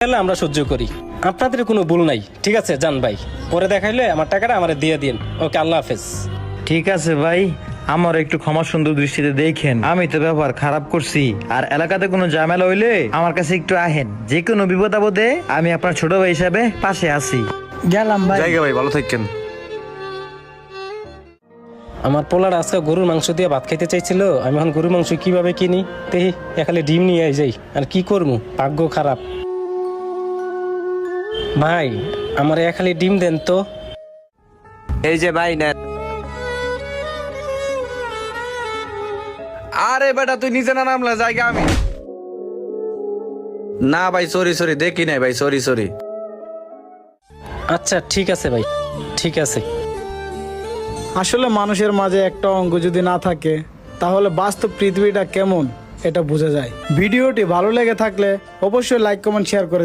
তাহলে আমরা সহ্য করি, আপনাদের কোনো ভুল নাই। ঠিক আছে যান ভাই, পরে দেখাইলে আমার টাকাটা আমারে দিয়ে দিন। ওকে, আল্লাহ হাফেজ। ঠিক আছে ভাই, আমার একটু ক্ষমা সুন্দর দৃষ্টিতে দেখেন। আমি তো ব্যবহার খারাপ করছি, আর এলাকাতে কোনো ঝামেলা হইলে আমার কাছে একটু আহেন। যে কোনো বিপদ আপদে আমি আপনার ছোট ভাই হিসাবে পাশে আছি। গেলাম ভাই। জায়গা ভাই, ভালো থাকেন। আমার পোলার আজকে গরুর মাংস দিয়ে ভাত খাইতে চাইছিল, আমি এখন গরুর মাংস কিভাবে কিনি দেখি, এখানে ডিম নিয়ে যাই। আর কি করবো, ভাগ্য খারাপ। ভাই আমার খালি ডিম দেন তো। এই যে ভাই নেন। আরে বেটা তুই নিচে না নামলা, জায়গা আমি না ভাই, সরি দেখি নাই ভাই, সরি। আচ্ছা ঠিক আছে ভাই, ঠিক আছে। আসলে মানুষের মাঝে একটা অঙ্গ যদি না থাকে তাহলে বাস্তব পৃথিবীটা কেমন এটা বোঝা যায়। ভিডিওটি ভালো লেগে থাকলে অবশ্যই লাইক কমেন্ট শেয়ার করে